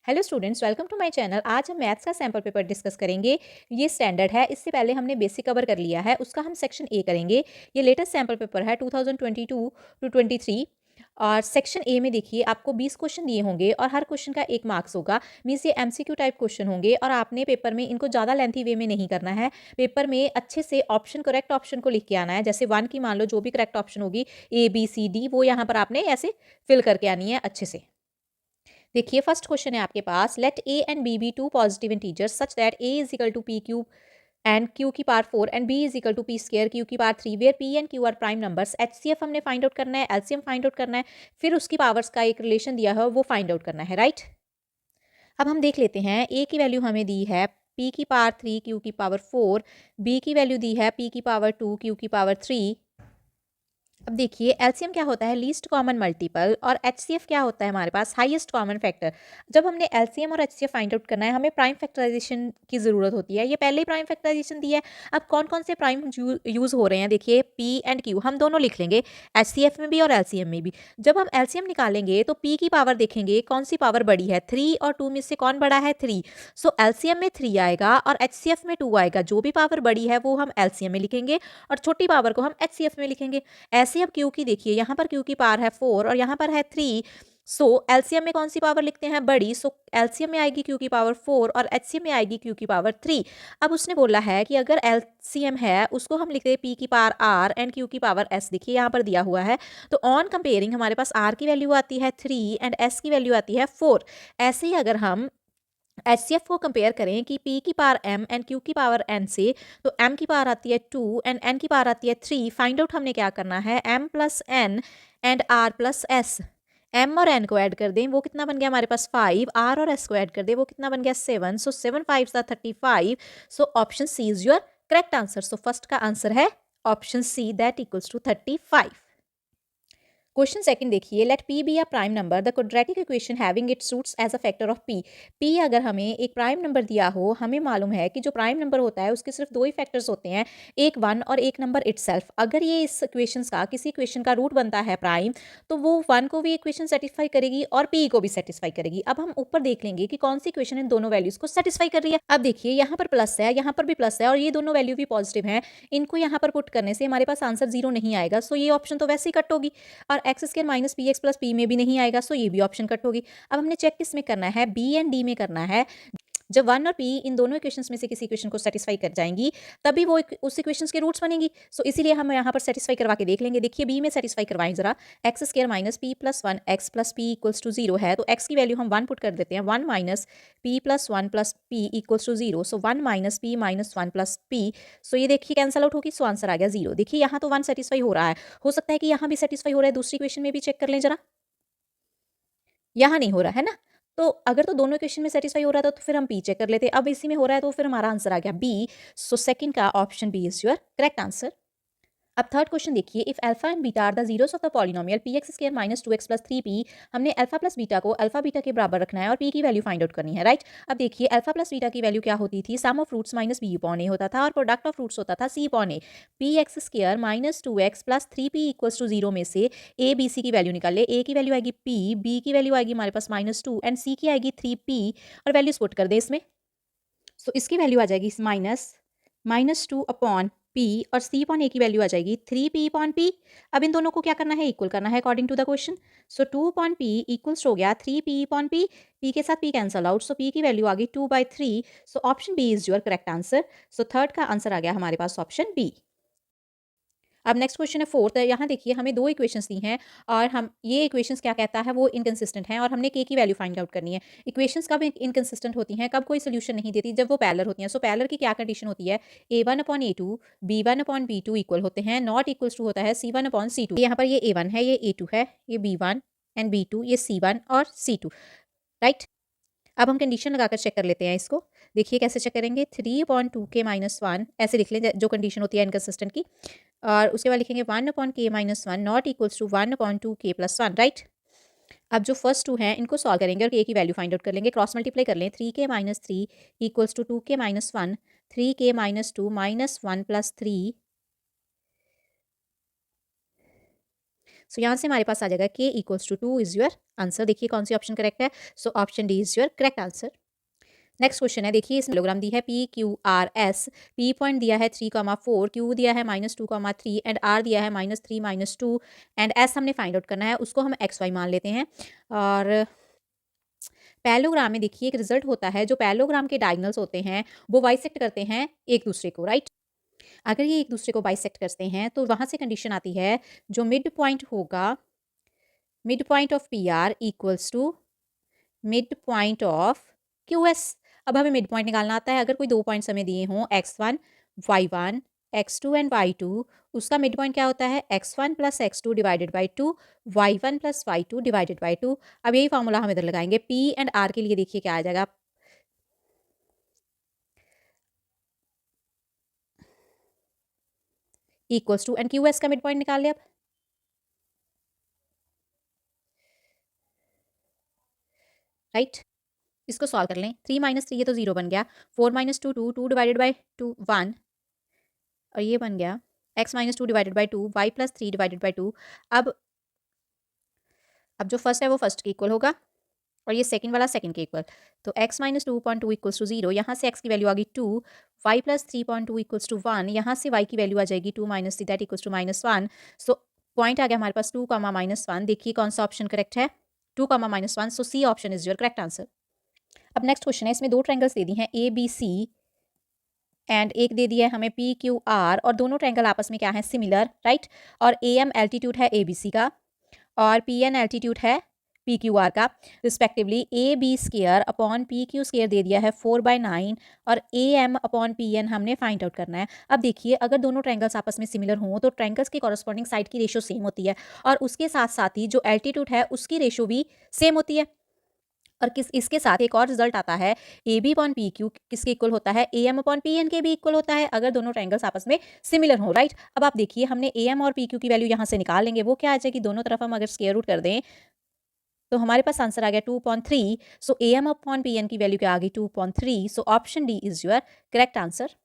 Hello students, welcome to my channel. आज हम maths का सैम्पल पेपर डिस्कस करेंगे। ये स्टैंडर्ड है, इससे पहले हमने बेसिक कवर कर लिया है, उसका हम सेक्शन ए करेंगे। ये लेटेस्ट सैम्पल पेपर है 2022 टू 23। और सेक्शन ए में देखिए आपको 20 क्वेश्चन दिए होंगे और हर क्वेश्चन का 1 मार्क्स होगा। मीन्स ये एमसीक्यू टाइप क्वेश्चन होंगे और आपने पेपर में इनको ज़्यादा लेंथी वे में नहीं करना है। पेपर में अच्छे से ऑप्शन, करेक्ट ऑप्शन को लिख के आना है। जैसे 1 की मान लो जो भी करेक्ट ऑप्शन होगी ABCD, वो यहाँ पर आपने ऐसे फिल करके आनी है अच्छे से। देखिए फर्स्ट क्वेश्चन है आपके पास, let A and B be two positive integers such that A is equal to P cube and Q की power 4 and B is equal to P square Q की power 3 where P and Q are prime numbers. HCF हमने find out करना है, LCM find out करना है, फिर उसकी powers का एक रिलेशन दिया है वो फाइंड आउट करना है, राइट। अब हम देख लेते हैं, ए की वैल्यू हमें दी है पी की पावर 3 क्यू की पावर 4, बी की वैल्यू दी है पी की पावर 2 क्यू की पावर 3। अब देखिए एलसीएम क्या होता है, लीस्ट कॉमन मल्टीपल, और एचसीएफ क्या होता है हमारे पास, हाईएस्ट कॉमन फैक्टर। जब हमने एलसीएम और एचसीएफ फाइंड आउट करना है हमें प्राइम फैक्टराइजेशन की जरूरत होती है। ये पहले ही प्राइम फैक्टराइजेशन दी है। अब कौन कौन से प्राइम यूज हो रहे हैं, देखिए पी एंड क्यू हम दोनों लिख लेंगे, एचसीएफ में भी और एलसीएम में भी। जब हम एलसीएम निकालेंगे तो पी की पावर देखेंगे कौन सी पावर बड़ी है, 3 और 2 में से कौन बड़ा है, 3। सो एलसीएम में 3 आएगा और एचसीएफ में 2 आएगा। जो भी पावर बड़ी है वो हम एलसीएम में लिखेंगे और छोटी पावर को हम एचसीएफ में लिखेंगे। ऐसे अब क्यू की देखिए, यहाँ पर क्यू की पावर है 4 और यहाँ पर है 3। सो एलसीएम में कौन सी पावर लिखते हैं, बड़ी। सो एलसीएम में आएगी क्यू की पावर 4 और एचसीएम में आएगी क्यू की पावर 3। अब उसने बोला है कि अगर एलसीएम है उसको हम लिखते हैं पी की पावर आर एंड क्यू की पावर एस। देखिए यहाँ पर दिया हुआ है, तो ऑन कंपेयरिंग हमारे पास आर की वैल्यू आती है 3 एंड एस की वैल्यू आती है 4। ऐसे ही अगर हम एचसीएफ को कंपेयर करें कि पी की पावर एम एंड क्यू की पावर एन से, तो एम की पावर आती है 2 एंड एन की पावर आती है 3। फाइंड आउट हमने क्या करना है, M plus N and R plus S. M और एन को ऐड कर दें, वो कितना बन गया हमारे पास 5। आर और एस को ऐड कर दें, वो कितना बन गया 7। So 7 5 35। So option C is your correct answer. So first का आंसर है option C, that equals to 35। Question second देखिए, let P be a prime number, the quadratic equation having its roots as a factor of P. P अगर हमें एक prime number दिया हो, हमें मालूम है कि जो प्राइम नंबर होता है उसके सिर्फ दो ही फैक्टर्स होते हैं, एक 1 और एक नंबर इटसेल्फ। अगर ये इस इक्वेशंस का किसी इक्वेशन का रूट बनता है प्राइम, तो वो 1 को भी इक्वेशन सेटिस्फाई करेगी और पी को भी सेटिस्फाई करेगी। अब हम ऊपर देख लेंगे कि कौन सी इक्वेशन इन दोनों वैल्यूज को सेटिस्फाई कर रही है। अब देखिए यहाँ पर प्लस है, यहाँ पर भी प्लस है और ये दोनों वैल्यू भी पॉजिटिव है। इनको यहाँ पर पुट करने से हमारे पास आंसर 0 नहीं आएगा। सो ये ऑप्शन तो वैसे ही कट होगी और x square minus P x plus P में भी नहीं आएगा। सो ये भी ऑप्शन कट होगी। अब हमने चेक किस में करना है, बी एंड डी में करना है। जब 1 और पी इन दोनों इक्वेशंस में से किसी इक्वेशन को सेटिस्फाई कर जाएंगी तभी वो उस इक्वेशंस के रूट्स बनेंगी। सो इसीलिए हम यहाँ पर सेटिस्फाई करवा के देख लेंगे। देखिए बी में सेटिस्फाई करवाएं जरा, x square minus P plus 1 x plus P equals to 0 है, तो एक्स की वैल्यू हम 1 पुट कर देते हैं, 1 minus P plus 1 plus P equals to 0। So 1 minus P minus 1 plus P. So ये देखिए कैंसल आउट होगी, सो आंसर आ गया 0। देखिए यहाँ तो 1 सेटिस्फाई हो रहा है, हो सकता है कि यहाँ भी सेटिस्फाई हो रहा है, दूसरी इक्वेशन में भी चेक कर लें जरा। यहाँ नहीं हो रहा है ना, तो अगर तो दोनों इक्वेशन में सेटिस्फाई हो रहा था तो फिर हम बी चेक कर लेते। अब इसी में हो रहा है तो फिर हमारा आंसर आ गया बी। सो सेकंड का option B is your correct answer. अब थर्ड क्वेश्चन देखिए, if alpha and beta are the zeros of the polynomial P x square minus 2x plus 3p। हमने अल्फा प्लस बीटा को alpha beta के बराबर रखना है और p की वैल्यू फाइंड आउट करनी है, राइट। अब देखिए अल्फा प्लस बीटा की वैल्यू क्या होती थी, sum of roots minus B upon A होता था और प्रोडक्ट ऑफ रूट्स होता था C upon A. P x square minus 2x plus 3p equals to 0 में से ए बी सी की वैल्यू निकाले। ए की वैल्यू आएगी p, बी की वैल्यू आएगी हमारे पास -2 एंड सी की आएगी 3p और वैल्यूज पुट कर दे इसमें। सो इसकी वैल्यू आ जाएगी -2 अपॉन पी और सी अपॉन ए की वैल्यू आ जाएगी 3p अपॉन पी। अब इन दोनों को क्या करना है, इक्वल करना है according to the question. So 2 upon P equals हो गया 3p अपॉन पी। पी के साथ P cancel out, so P की वैल्यू आ गई 2/3। So option B is your correct answer. So third का आंसर आ गया हमारे पास ऑप्शन बी। अब नेक्स्ट क्वेश्चन है फोर्थ। यहाँ देखिए हमें दो इक्वेशंस दी हैं और हम ये इक्वेशंस क्या कहता है, वो इनकंसिस्टेंट हैं और हमने के की वैल्यू फाइंड आउट करनी है। इक्वेशंस कब इनकंसिस्टेंट होती हैं, कब कोई सोल्यूशन नहीं देती, जब वो पैरेलल होती हैं। सो पैरेलल की क्या कंडीशन होती है, a1/a2 b1/b2 इक्वल होते हैं, नॉट इक्वल्स टू होता है c1/c2। यहाँ पर ये a1 है, ये a2 है, ये b1 एंड b2, ये c1 और c2, राइट। अब हम कंडीशन लगाकर चेक कर लेते हैं इसको। देखिए कैसे चेक करेंगे, 3/2k-1 ऐसे लिख लें जो कंडीशन होती है इनकंसिस्टेंट की, और उसके बाद लिखेंगे 1/k-1 not equals to 1/2k+1, right. अब जो फर्स्ट टू हैं इनको सॉल्व करेंगे और के की वैल्यू फाइंड आउट कर लेंगे, क्रॉस मल्टीप्लाई कर लें। 3k-3 equals to 2k-1, 3k-2 -1 + 3। सो यहाँ से हमारे पास आ जाएगा k equals to 2 is your answer. देखिए कौन सी ऑप्शन करेक्ट है। So option D is your correct answer. Next question है, देखिए इसमें किलोग्राम दी है P Q R S, P point दिया है 3,4, क्यू दिया है -2,3 एंड आर दिया है -3 -2 एंड एस हमने फाइंड आउट करना है, उसको हम एक्स वाई मान लेते हैं। और पैलोग्राम में देखिए एक रिजल्ट होता है, जो पैलोग्राम के डायगोनल्स होते हैं वो बाइसेक्ट करते हैं एक दूसरे को, राइट। अगर ये एक दूसरे को बाइसेक्ट करते हैं तो वहां से कंडीशन आती है जो मिड पॉइंट होगा, mid point of P R equals to mid point of Q S. अब हमें मिड पॉइंट निकालना आता है। अगर कोई 2 पॉइंट्स हमें दिए हों x1 y1 x2 and y2, उसका मिड पॉइंट क्या होता है x1 plus x2 divided by 2 y1 plus y2 divided by 2। अब यही फॉर्मूला हम इधर लगाएंगे p एंड r के लिए। देखिए क्या आ जाएगा, equals to and Q S का मिड पॉइंट निकाल लिया। अब राइट, इसको सॉल्व कर लें। 3 - 3 ये तो 0 बन गया, 4 - 2 2 2 डिवाइडेड बाई 2 1 और ये बन गया x -2 divided by 2 y plus 3 divided by 2। अब जो फर्स्ट है वो फर्स्ट के इक्वल होगा और ये सेकंड वाला सेकंड के इक्वल। तो x - 2.2 इक्वल्स टू 0, यहाँ से x की वैल्यू आ गई 2, y प्लस 3.2 इक्वल्स टू 1, यहाँ से y की वैल्यू आ जाएगी 2 - 3 that equals to -1। So point आ गया हमारे पास 2, -1। देखिए कौन सा ऑप्शन करेक्ट है, 2, -1। So C option is your correct answer. अब नेक्स्ट क्वेश्चन है, इसमें दो ट्रायंगल्स दे दी हैं ए बी सी एंड एक दे दिया है हमें पी क्यू आर, और दोनों ट्रायंगल आपस में क्या है, सिमिलर, राइट। और ए एम एल्टीट्यूड है ए बी सी का और पी एन एल्टीट्यूड है पी क्यू आर का respectively. A B square upon P Q square दे दिया है 4/9 और A M upon P N हमने फाइंड आउट करना है। अब देखिए अगर दोनों ट्रायंगल्स आपस में सिमिलर हों तो ट्रायंगल्स की कॉरस्पॉन्डिंग साइड की रेशो सेम होती है और उसके साथ साथ ही जो एल्टीट्यूड है उसकी रेशो भी सेम होती है। और इसके साथ एक और रिजल्ट आता है, A B upon P Q किसके इक्वल होता है, A M upon P N के भी इक्वल होता है अगर दोनों ट्रायंगल्स आपस में सिमिलर हो, राइट। अब आप देखिए हमने ए एम और पी क्यू की वैल्यू यहाँ से निकाल लेंगे, वो क्या आ जाएगी, दोनों तरफ हम अगर स्क्वायर रूट कर दें तो हमारे पास आंसर आ गया 2.3। So A M upon P N की वैल्यू क्या आ गई, 2.3। So option D is your correct answer.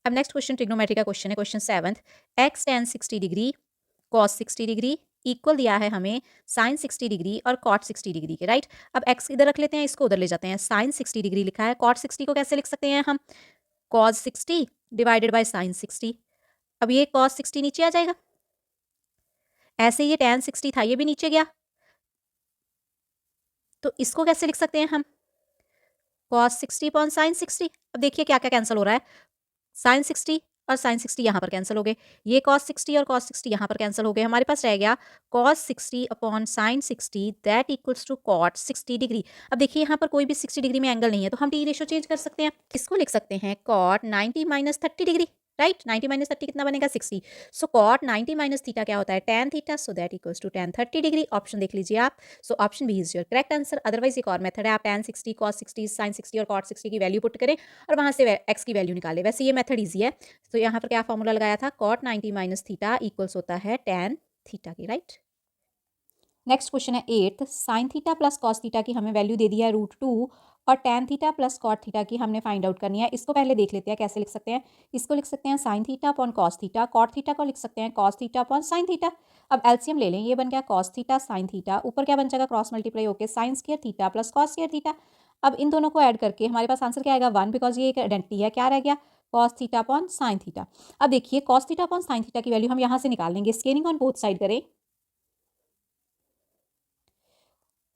अब नेक्स्ट क्वेश्चन ट्रिग्नोमेट्री का क्वेश्चन है, question 7th। X tan 60 degree cos 60 degree equal दिया है हमें साइन 60 डिग्री और कॉट 60 डिग्री के, राइट। अब एक्स इधर रख लेते हैं, इसको उधर ले जाते हैं। साइन 60 डिग्री लिखा है, कॉट 60 को कैसे लिख सकते हैं हम, कॉस 60 डिवाइडेड बाय साइन 60। अब ये कॉस 60 नीचे आ जाएगा, ऐसे ये tan 60 था ये भी नीचे गया, तो इसको कैसे लिख सकते हैं हम, कॉस 60 अपॉन साइन 60। अब देखिए क्या क्या कैंसिल हो रहा है, साइन 60 और साइन 60 यहाँ पर कैंसिल हो गए, ये कॉस 60 और कॉस 60 यहाँ पर कैंसिल हो गए। हमारे पास रह गया cos 60 upon sine 60 that equals to cot 60 degree. अब देखिए यहाँ पर कोई भी 60 डिग्री में एंगल नहीं है तो हम टी रेशो चेंज कर सकते हैं, इसको लिख सकते हैं कॉट 90 - 30 डिग्री, राइट। 90 - 30 कितना बनेगा, 60। सो कॉट 90 - थीटा क्या होता है, tan theta, so that equals to tan 30 degree. Option देख लीजिए आप। So option B is your correct answer. Otherwise एक और मेथड है, आप टैन 60 कॉस 60 साइन 60 और कॉट 60 की वैल्यू पुट करें और वहां से एक्स की वैल्यू निकालें। वैसे ये मेथड ईजी है। तो यहाँ पर क्या फॉर्मूला लगाया था, कॉट 90 - थीटा इक्वल्स होता है टैन थीटा की, राइट। नेक्स्ट क्वेश्चन है 8th। Sine theta plus cos theta की हमें वैल्यू दे दी है √2 और tan theta plus cot theta की हमने फाइंड आउट करनी है। इसको पहले देख लेते हैं कैसे लिख सकते हैं। इसको लिख सकते हैं sine theta upon cos theta, cot theta को लिख सकते हैं cos theta upon sine theta. अब एलसीएम ले लें, ये बन गया कॉस थीटा साइन थीटा, ऊपर क्या बन जाएगा, क्रॉस मल्टीप्लाई होकर sign square theta plus cos square theta. अब इन दोनों को ऐड करके हमारे पास आंसर क्या आएगा, 1, बिकॉज ये एक आइडेंटिटी है। क्या रह गया, cos theta upon sine theta. अब देखिए cos theta upon sine theta की वैल्यू हम यहाँ से निकाल लेंगे, स्केलिंग ऑन बोथ साइड करें,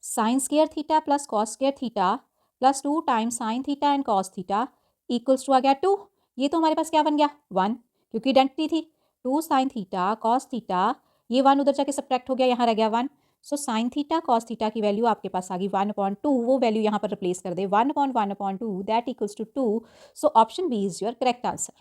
sine square theta plus cos square theta plus 2 times sine theta and cos theta equals to आ गया 2। ये तो हमारे पास क्या बन गया, 1, क्योंकि आइडेंटिटी थी। 2 साइन थीटा कॉस थीटा, ये 1 उधर जाके सब्ट्रैक्ट हो गया, यहाँ रह गया 1। So sine theta cos theta की वैल्यू आपके पास आ गई 1/2, वो वैल्यू यहाँ पर रिप्लेस कर दे, 1/1/2 that equals to 2। So option B is your correct answer.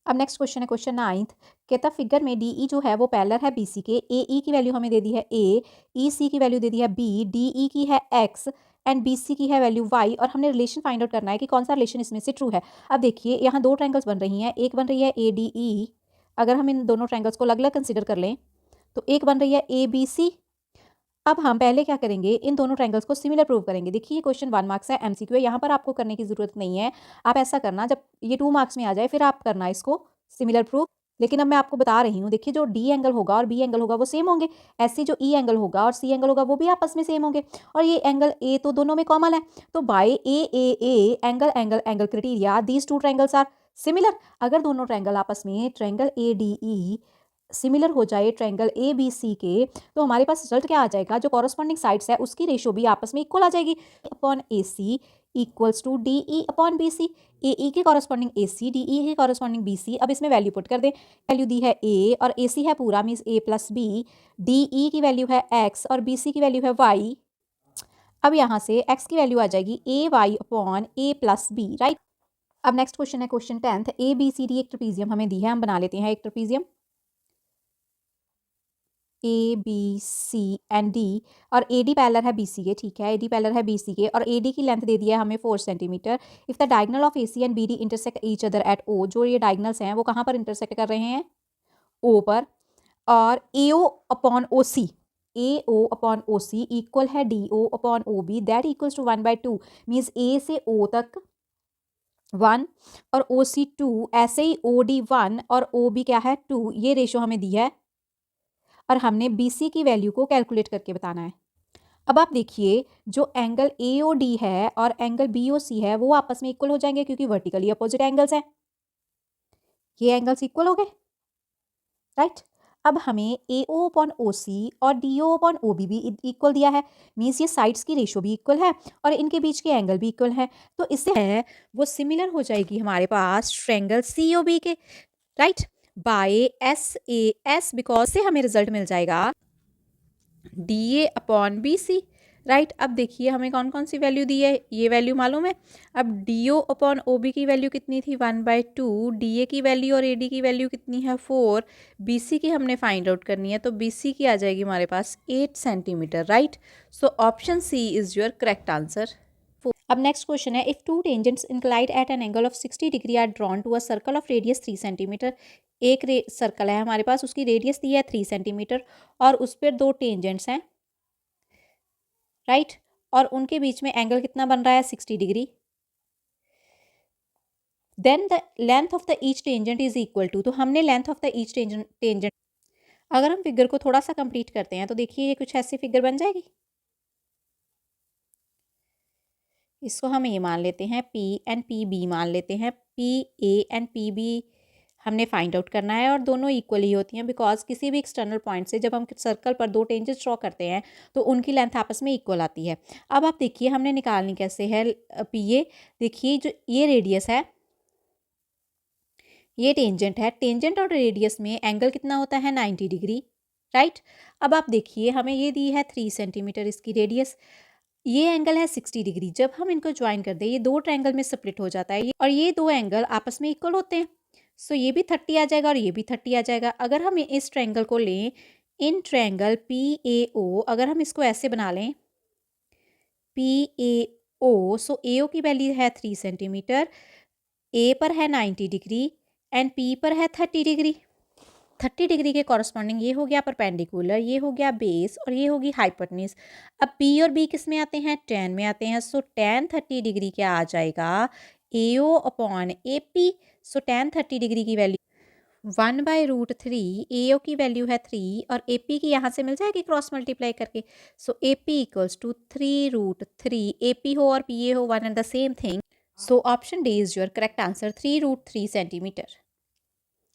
अब नेक्स्ट क्वेश्चन है, क्वेश्चन 9th। कहता फिगर में डी ई जो है वो पैरेलल है बी सी के। ए ई की वैल्यू हमें दे दी है ए, ई सी की वैल्यू दे दी है बी, डी ई की है एक्स एंड बी सी की है वैल्यू वाई, और हमने रिलेशन फाइंड आउट करना है कि कौन सा रिलेशन इसमें से ट्रू है। अब देखिए यहाँ दो ट्रायंगल्स बन रही हैं, एक बन रही है ए डी ई, अगर हम इन दोनों ट्रायंगल्स को अलग अलग कंसिडर कर लें तो एक बन रही है ए बी सी। अब हम पहले क्या करेंगे, इन दोनों ट्रायंगल्स को सिमिलर प्रूव करेंगे। देखिए ये क्वेश्चन 1 मार्क्स है, एमसीक्यू है, यहाँ पर आपको करने की जरूरत नहीं है। आप ऐसा करना, जब ये 2 मार्क्स में आ जाए फिर आप करना इसको सिमिलर प्रूव। लेकिन अब मैं आपको बता रही हूँ, देखिए जो डी एंगल होगा और बी एंगल होगा वो सेम होंगे, ऐसे जो ई एंगल होगा और सी एंगल होगा वो भी आपस में सेम होंगे, और ये एंगल ए तो दोनों में कॉमन है, तो by A angle angle angle criteria these two triangles are similar. अगर दोनों ट्रायंगल आपस में triangle A D E similar हो जाए ट्रायंगल ए बी सी के, तो हमारे पास रिजल्ट क्या आ जाएगा, जो कॉरस्पॉन्डिंग साइड्स है उसकी रेशियो भी आपस में इक्वल आ जाएगी, upon A C equals to D E upon B C. A E के कॉरस्पॉन्डिंग ए सी, डी ई के कॉरस्पॉन्डिंग बी सी। अब इसमें वैल्यू पुट कर दें, वैल्यू दी है ए और ए सी है पूरा मीन्स ए प्लस बी, डी ई की वैल्यू है एक्स और बी सी की वैल्यू है वाई। अब यहाँ से एक्स की वैल्यू आ जाएगी A Y upon A plus B, right. अब नेक्स्ट क्वेश्चन है question 10th, A B C D एक ट्रेपीजियम हमें दी है, हम बना लेते हैं एक trapezium A B C and D, और ए डी पैरेलल है बी सी के, ठीक है, ए डी पैरेलल है बी सी के, और ए डी की लेंथ दे दिया है हमें 4 centimetre. If the diagonal of A C and B D intersect each other at O, जो ये डायगोनल्स हैं वो कहाँ पर इंटरसेक्ट कर रहे हैं, ओ पर, और A O upon O C, A O upon O C equal है D O upon O B, that equals to 1/2, means A से ओ तक 1 और ओ सी 2, ऐसे ही ओ डी 1 और ओ बी क्या है 2, ये रेशो हमें दी है, और हमने बी सी की वैल्यू को कैलकुलेट करके बताना है। अब आप देखिए जो एंगल ए ओ डी है और एंगल बी ओ सी है वो आपस में इक्वल हो जाएंगे क्योंकि वर्टिकली अपोजिट एंगल्स हैं, ये एंगल्स इक्वल हो गए, राइट। अब हमें ए ओ अपॉन ओ सी और D O upon O B भी इक्वल दिया है, मीन्स ये साइड्स की रेशो भी इक्वल है और इनके बीच के एंगल भी इक्वल है, तो इससे है वो सिमिलर हो जाएगी हमारे पास ट्रायंगल सी ओ बी के, right, by S A S, because से हमें रिजल्ट मिल जाएगा D A upon B C, right. अब देखिए हमें कौन कौन सी वैल्यू दी है, ये वैल्यू मालूम है। अब D O upon O B की वैल्यू कितनी थी 1/2, डी ए की वैल्यू और ए डी की वैल्यू कितनी है 4, बी सी की हमने फाइंड आउट करनी है, तो बी सी की आ जाएगी हमारे पास 8 centimetre, right. So option C is your correct answer. अब नेक्स्ट क्वेश्चन है, if two tangents inclined at an angle of 60 degree are drawn to a circle of radius 3 centimetre, एक सर्कल है हमारे पास, उसकी रेडियस दी है 3 सेंटीमीटर और उस पर दो टेंजेंट्स हैं, राइट, और उनके बीच में एंगल कितना बन रहा है 60 degree, then the length of the each tangent is equal to, तो हमने length of the each tangent अगर हम फिगर को थोड़ा सा कंप्लीट करते हैं तो देखिए ये कुछ ऐसी फिगर बन जाएगी, इसको हम ये मान लेते हैं पी एंड पी बी मान लेते हैं, P A and P B हमने फाइंड आउट करना है और दोनों इक्वल ही होती हैं बिकॉज किसी भी एक्सटर्नल पॉइंट से जब हम सर्कल पर दो टेंजेंट्स ड्रॉ करते हैं तो उनकी लेंथ आपस में इक्वल आती है। अब आप देखिए हमने निकालनी कैसे है पी ए, देखिए जो ये रेडियस है, ये टेंजेंट है, टेंजेंट और रेडियस में एंगल कितना होता है 90 डिग्री, राइट। अब आप देखिए हमें ये दी है 3 सेंटीमीटर इसकी रेडियस, ये एंगल है 60 डिग्री, जब हम इनको ज्वाइन कर दें ये दो ट्रायंगल में स्प्लिट हो जाता है और ये दो एंगल आपस में इक्वल होते हैं, सो ये भी 30 आ जाएगा और ये भी 30 आ जाएगा। अगर हम इस ट्रायंगल को लें, इन ट्रायंगल पी ए ओ, अगर हम इसको ऐसे बना लें P A O, so A O की वैल्यू है 3 सेंटीमीटर, ए पर है 90 डिग्री एंड पी पर है 30 डिग्री, 30 डिग्री के कॉरस्पॉन्डिंग ये हो गया परपेंडिकुलर, ये हो गया बेस और ये होगी हाइपोटेन्यूज। अब पी और बी किस में आते हैं, tan में आते हैं, सो tan 30 डिग्री क्या आ जाएगा A O upon A P, so tan 30 degree की वैल्यू 1/√3, ए ओ की वैल्यू है 3 और ए पी की यहाँ से मिल जाएगी क्रॉस मल्टीप्लाई करके, so A P equals to 3√3, A P हो और पी ए हो one and the same thing, so option D is your correct answer 3√3 centimetre.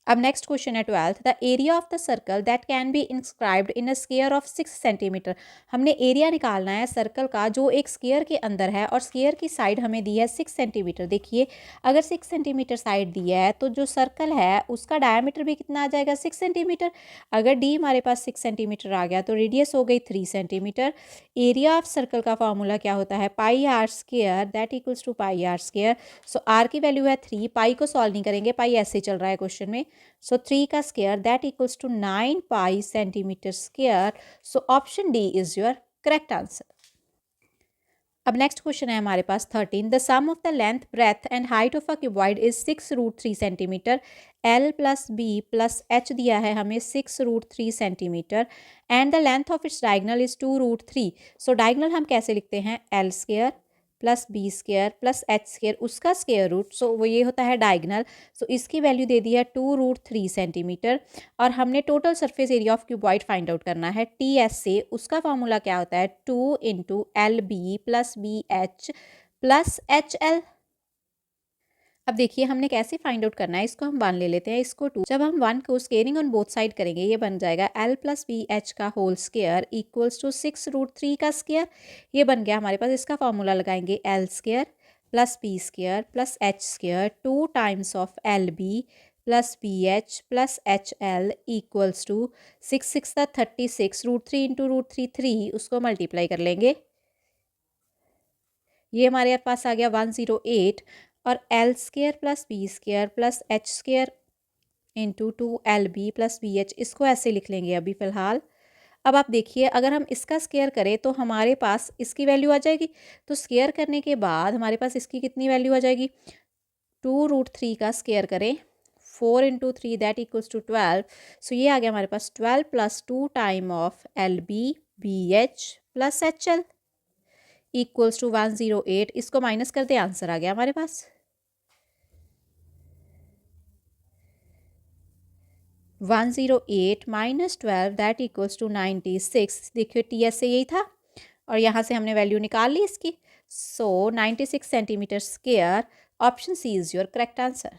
अब नेक्स्ट क्वेश्चन है 12th, the area of the circle that can be inscribed in a square of 6 centimetre, हमने area निकालना है circle का जो एक square के अंदर है और स्क्वायर की साइड हमें दी है 6 सेंटीमीटर। देखिए अगर 6 सेंटीमीटर साइड दी है तो जो सर्कल है उसका डायमीटर भी कितना आ जाएगा 6 सेंटीमीटर, अगर डी हमारे पास 6 सेंटीमीटर आ गया तो रेडियस हो गई 3 सेंटीमीटर। एरिया ऑफ सर्कल का फॉर्मूला क्या होता है pi R square that equals to pi R square, so R की वैल्यू है 3, पाई को सॉल्व नहीं करेंगे, पाई ऐसे चल रहा है क्वेश्चन में, so 3 का square that equals to 9 pi centimetre square, so option D is your correct answer. अब नेक्स्ट क्वेश्चन है हमारे पास 13, the sum of the length breadth and height of a cuboid is 6√3 centimetre, L plus B plus H दिया है हमें 6√3 centimetre and the length of its diagonal is 2√3, so diagonal हम कैसे लिखते हैं L square plus B square plus H square उसका square root, सो वो ये होता है डायगनल। सो इसकी वैल्यू दे दी है 2√3 सेंटीमीटर। और हमने total surface area of cuboid find out करना है टी एस से। उसका फॉर्मूला क्या होता है 2 × LB plus BH plus HL। अब देखिए हमने कैसे फाइंड आउट करना है, इसको हम 1 ले लेते हैं, इसको 2। जब हम 1 को स्केयरिंग ऑन बोथ साइड करेंगे ये बन जाएगा L प्लस BH का होल स्केयर इक्वल्स टू 6√3 का स्केयर। ये बन गया हमारे पास। इसका फॉर्मूला लगाएंगे L square plus B square plus H square 2 times of LB plus BH plus HL equals to 6 × 36 √3 × √3 3, उसको मल्टीप्लाई कर लेंगे। ये हमारे पास आ गया 108। और L square plus B square plus H square into 2LB plus BH, इसको ऐसे लिख लेंगे अभी फ़िलहाल। अब आप देखिए अगर हम इसका स्केयर करें तो हमारे पास इसकी वैल्यू आ जाएगी। तो स्केयर करने के बाद हमारे पास इसकी कितनी वैल्यू आ जाएगी, 2√3 का स्केयर करें 4 × 3 दैट इक्वल्स टू 12। सो ये आ गया हमारे पास 12 plus 2 time of LB BH plus HL equals to 108। इसको माइनस कर दे, आंसर आ गया हमारे पास 108 माइनस 12 दैट इक्वल्स टू 96। देखिए टी एस से यही था और यहाँ से हमने वैल्यू निकाल ली इसकी। So 96 centimetre square, option C is your correct answer.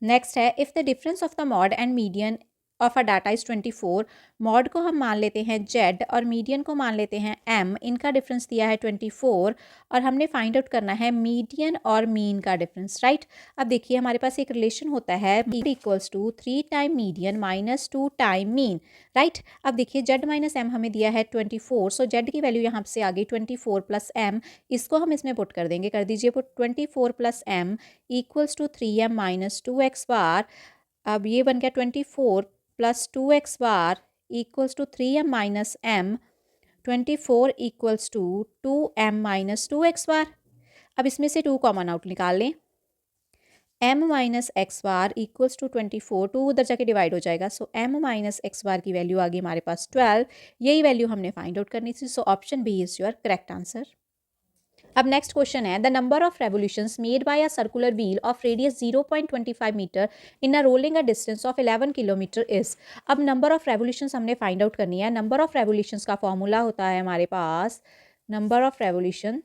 Next है if the difference of the mode and median of a data is 24। Mode को हम मान लेते हैं Z और मीडियन को मान लेते हैं M। इनका डिफरेंस दिया है 24 और हमने फाइंड आउट करना है मीडियन और मीन का डिफरेंस, राइट। अब देखिए हमारे पास एक रिलेशन होता है equals to 3 time median minus 2 time mean, right. अब देखिए Z माइनस M हमें दिया है 24, सो Z की वैल्यू यहाँ से आ गई 24 प्लस M। इसको हम इसमें पुट कर देंगे, कर दीजिए put 24 plus M equals to 3M minus 2x bar. अब ये बन गया 24 plus 2x bar equals to 3M minus M। 24 equals to 2M minus 2x bar. अब इसमें से 2 कॉमन आउट निकाल लें। M minus x bar equals to 24, 2 उधर जाके डिवाइड हो जाएगा। So M minus x bar की वैल्यू आ गई हमारे पास 12। यही वैल्यू हमने फाइंड आउट करनी थी। So option B is your correct answer. अब नेक्स्ट क्वेश्चन है the number of revolutions made by a circular wheel of radius 0.25 metre in a rolling a distance of 11 kilometre is. अब number of revolutions हमने find out करनी है। Number of revolutions का formula होता है हमारे पास, नंबर ऑफ रेवोल्यूशन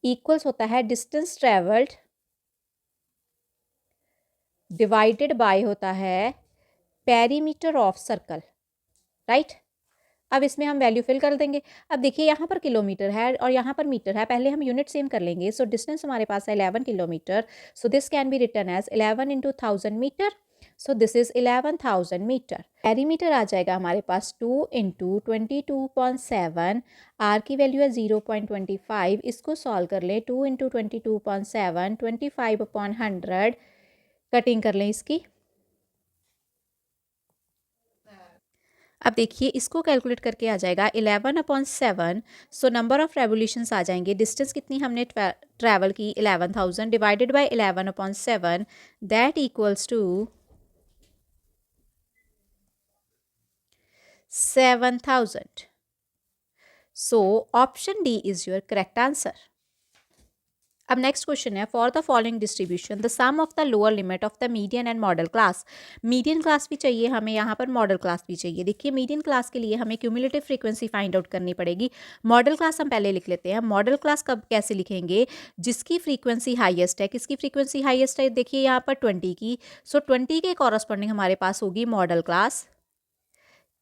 इक्वल्स होता है डिस्टेंस ट्रेवल्ड डिवाइडेड बाय होता है पेरीमीटर ऑफ सर्कल, राइट। अब इसमें हम वैल्यू फिल कर देंगे। अब देखिए यहाँ पर किलोमीटर है और यहाँ पर मीटर है, पहले हम यूनिट सेम कर लेंगे। सो डिस्टेंस हमारे पास है 11 kilometre. So this can be written as 11 × 1000 metre. So this is 11,000 metre. Perimeter आ जाएगा हमारे पास 2 × 22.7। आर की वैल्यू है 0.25। इसको सॉल्व कर लें, 2 × 22.7 25/100। कटिंग कर लें इसकी। अब देखिए इसको कैलकुलेट करके आ जाएगा 11/7। सो नंबर ऑफ रेवोल्यूशंस आ जाएंगे। डिस्टेंस कितनी हमने ट्रैवल की 11,000 divided by 11/7 that equals to 7,000। So option D is your correct answer. अब नेक्स्ट क्वेश्चन है for the following distribution the sum of the lower limit of the median and modal class. Median class भी चाहिए हमें, यहाँ पर model class भी चाहिए। देखिए मीडियन क्लास के लिए हमें क्यूमुलेटिव फ्रीक्वेंसी फाइंड आउट करनी पड़ेगी। मॉडल क्लास हम पहले लिख लेते हैं। मॉडल क्लास कब कैसे लिखेंगे, जिसकी फ्रीक्वेंसी हाईएस्ट है। किसकी फ्रीक्वेंसी हाईएस्ट है, देखिए यहाँ पर 20 की। सो 20 के कॉरस्पॉन्डिंग हमारे पास होगी मॉडल क्लास।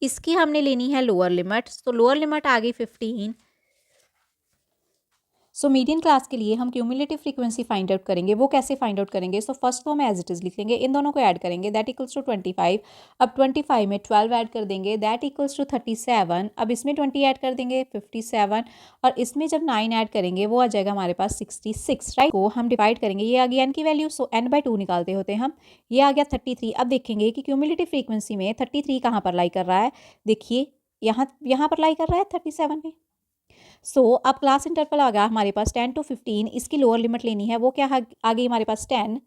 इसकी हमने लेनी है लोअर लिमिट, तो लोअर लिमिट आ गई 15। सो मीडियन क्लास के लिए हम क्यूमुलेटिव फ्रीक्वेंसी फाइंड आउट करेंगे। वो कैसे फाइंड आउट करेंगे, सो फर्स्ट को हम एज इट इज़ लिख लेंगे, इन दोनों को ऐड करेंगे दैट इक्वल्स टू 25। अब 25 में 12 ऐड कर देंगे दैट इक्वल्स टू 37। अब इसमें 20 ऐड कर देंगे 57 और इसमें जब 9 ऐड करेंगे वो आ जाएगा हमारे पास 66, राइट। को हम डिवाइड करेंगे, ये आ गई n की वैल्यू, सो n/2 निकालते होते हम। ये आ गया 33। अब देखेंगे कि क्यूमुलेटिव फ्रीक्वेंसी में 33 कहाँ पर लाई कर रहा है। देखिए यहाँ पर लाई कर रहा है 37 में। सो अब क्लास इंटरवल आ गया हमारे पास 10 to 15। इसकी लोअर लिमिट लेनी है, वो क्या आ गई हमारे पास 10।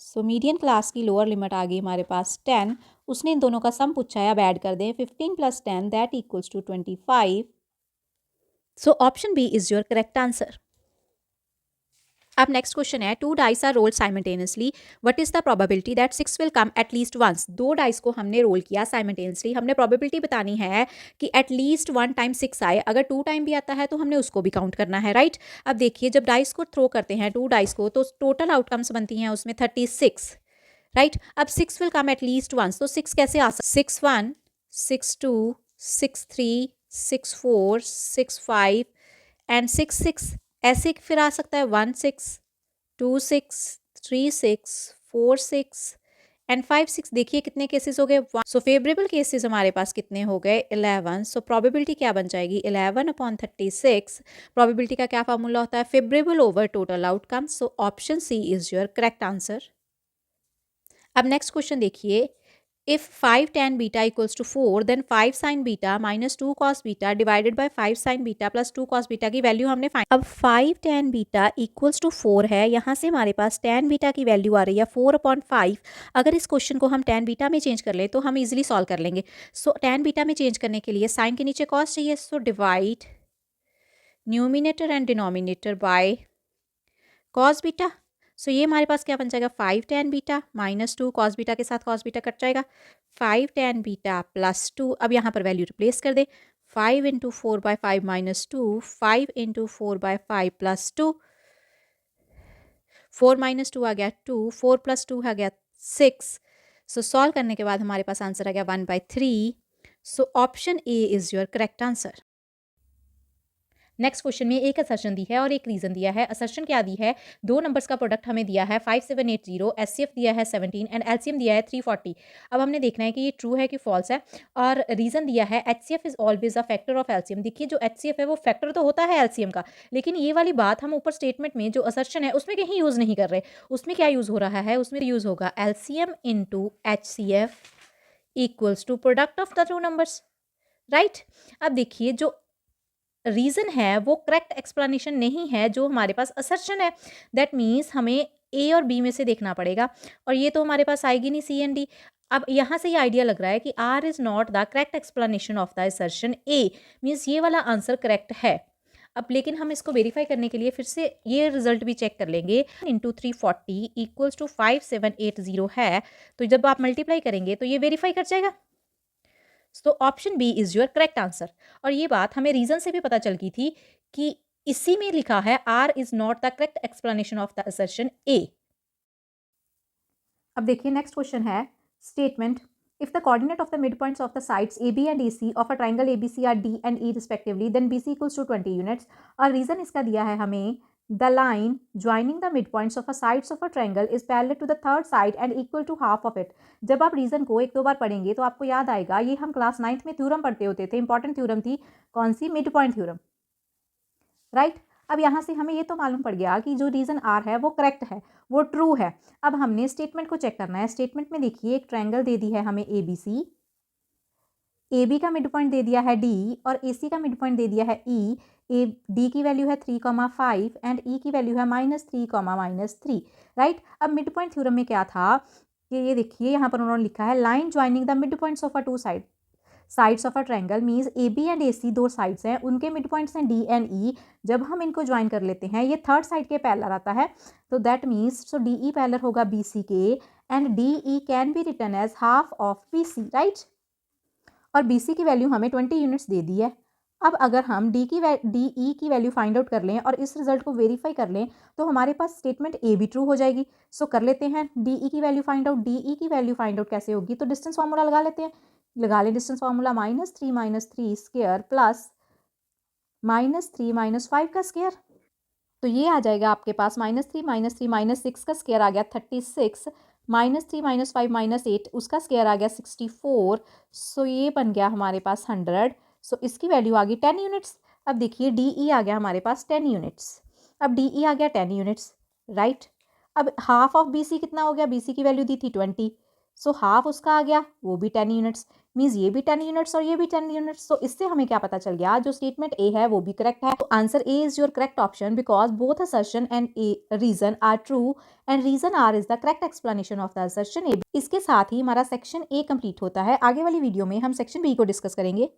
सो मीडियन क्लास की लोअर लिमिट आ गई हमारे पास 10। उसने इन दोनों का सम पूछा है, अब ऐड कर दें 15 + 10 that equals to 25। So option B is your correct answer. अब नेक्स्ट क्वेश्चन है, 2 dice are rolled simultaneously, what is the probability that 6 will come at least once. 2 dice को हमने रोल किया साइमल्टेनियसली, हमने प्रोबेबिलिटी बतानी है कि एट लीस्ट 1 टाइम 6 आए। अगर 2 टाइम भी आता है तो हमने उसको भी काउंट करना है, राइट। अब देखिए जब डाइस को थ्रो करते हैं 2 डाइस को, तो टोटल आउटकम्स बनती हैं उसमें 36, राइट। अब 6 will come at least once, तो 6 कैसे आ सकता, 6 1 6 2 6 3 6 4 6 5 एंड 6 6, ऐसे फिर आ सकता है 1 6 2 6 3 6 4 6 एंड 5 6। देखिए कितने केसेस हो गए, सो फेवरेबल केसेस हमारे पास कितने हो गए, 11। सो प्रोबेबिलिटी क्या बन जाएगी, 11/36। प्रोबेबिलिटी का क्या फार्मूला होता है, favourable over total outcome. So option C is your correct answer. अब नेक्स्ट क्वेश्चन देखिए, if 5 tan beta equals to 4 then 5 sin beta minus 2 cos beta divided by 5 sin beta plus 2 cos beta की value हमने find. अब 5 tan beta equals to 4 है, यहाँ से हमारे पास tan beta की वैल्यू आ रही है 4/5। अगर इस क्वेश्चन को हम tan beta में चेंज कर ले तो हम इजीली सॉल्व कर लेंगे। सो tan beta में चेंज करने के लिए साइन के नीचे cos चाहिए, so divide numerator and denominator by cos beta। सो ये हमारे पास क्या बन जाएगा, 5 tan beta minus 2, cos beta के साथ cos बीटा कट जाएगा, 5 tan बीटा प्लस 2। अब यहाँ पर वैल्यू रिप्लेस कर दे, 5 into 4/5 minus 2, 5 into 4/5 plus 2, 4 minus 2 आ गया 2, 4 प्लस 2 आ गया 6। सो सॉल्व करने के बाद हमारे पास आंसर आ गया 1/3। So option A is your correct answer. Next question में एक असर्शन दी है और एक रीजन दिया है। असर्शन क्या दी है, 2 नंबर्स का प्रोडक्ट हमें दिया है 5780, एचसीएफ दिया है 17 एंड एलसीएम दिया है 340। अब हमने देखना है कि ये ट्रू है कि फॉल्स है। और रीजन दिया है HCF is always a factor of LCM. देखिए जो एचसीएफ है वो फैक्टर तो होता है एलसीएम का, लेकिन ये वाली बात हम ऊपर स्टेटमेंट में जो असर्शन है उसमें कहीं यूज नहीं कर रहे। उसमें क्या यूज हो रहा है, उसमें यूज होगा LCM into HCF equals to product of the two numbers, right. अब देखिए जो रीजन है वो करेक्ट एक्सप्लेनेशन नहीं है, जो हमारे पास असर्शन है। दैट मीन्स हमें ए और बी में से देखना पड़ेगा, और ये तो हमारे पास आएगी नहीं सी एंड डी। अब यहाँ से ये आइडिया लग रहा है कि R is not the correct explanation of the assertion A, means ये वाला आंसर करेक्ट है। अब लेकिन हम इसको वेरीफाई करने के लिए फिर से ये रिजल्ट भी चेक कर लेंगे। इंटू 340 इक्वल्स टू 5780 है, तो जब आप मल्टीप्लाई करेंगे तो ये वेरीफाई कर जाएगा। तो option B is your correct answer. और ये बात हमें रीजन से भी पता चल गई थी कि इसी में लिखा है R is not the correct explanation of the assertion A. अब देखिए नेक्स्ट क्वेश्चन है, statement if the coordinate of the mid points of the sides A B and A C of a triangle A B C are D and E respectively then B C equals to 20 units. और reason इसका दिया है हमें, the line joining the midpoints of a sides of a triangle is parallel to the third side and equal to half of it। जब आप reason को एक दो बार पढ़ेंगे तो आपको याद आएगा, ये हम क्लास 9th में थ्योरम पढ़ते होते थे। इंपॉर्टेंट थ्योरम थी कौन सी, मिड पॉइंट थ्योरम, राइट। अब यहाँ से हमें ये तो मालूम पड़ गया कि जो रीजन आर है वो करेक्ट है, वो ट्रू है। अब हमने स्टेटमेंट को चेक करना है। स्टेटमेंट में देखिए एक ट्रायंगल दे दी है हमें A B C, A B का मिड पॉइंट दे दिया है डी और ए सी का मिड पॉइंट दे दिया है ई। ए डी की वैल्यू है 3,5 एंड ई की वैल्यू है -3,-3, राइट। अब मिड पॉइंट थ्योरम में क्या था कि ये देखिए यहाँ पर उन्होंने लिखा है line joining the mid points of a two sides of a triangle, means A B and A C दो साइड्स हैं, उनके मिड पॉइंट्स हैं डी एंड ई। जब हम इनको ज्वाइन कर लेते हैं ये थर्ड साइड के पैरेलल आता है, तो that means so D E parallel होगा बी सी के and D E can be written as half of B C, right. और बी सी की वैल्यू हमें 20 यूनिट्स दे दी है। अब अगर हम डी ई की वैल्यू फाइंड आउट कर लें और इस रिजल्ट को वेरीफाई कर लें तो हमारे पास स्टेटमेंट ए भी ट्रू हो जाएगी। सो कर लेते हैं डी ई की value find out. D E की वैल्यू फाइंड आउट कैसे होगी, तो डिस्टेंस फार्मूला लगा लेते हैं। लगा लें डिस्टेंस फार्मूला, -3 स्क्वायर प्लस -3 -5 का स्क्वायर। तो ये आ जाएगा आपके पास -3 -6 का स्क्वायर आ गया 36, -3 -5 -8 उसका स्क्वायर आ गया 64। सो ये बन गया हमारे पास 100। सो इसकी वैल्यू आ गई 10 यूनिट्स। अब देखिए डी ई आ गया हमारे पास 10 यूनिट्स। अब डी ई आ गया 10 यूनिट्स, राइट। अब हाफ ऑफ बी सी कितना हो गया, बी सी की वैल्यू दी थी 20, सो हाफ उसका आ गया वो भी 10 यूनिट्स, मीन्स ये भी 10 यूनिट्स और ये भी 10 यूनिट्स। तो इससे हमें क्या पता चल गया, जो स्टेटमेंट ए है वो भी करेक्ट है। तो answer A is your correct option because both assertion and A reason are true and reason R is the correct explanation of the assertion A. इसके साथ ही हमारा सेक्शन ए कंप्लीट होता है। आगे वाली वीडियो में हम सेक्शन बी को डिस्कस करेंगे।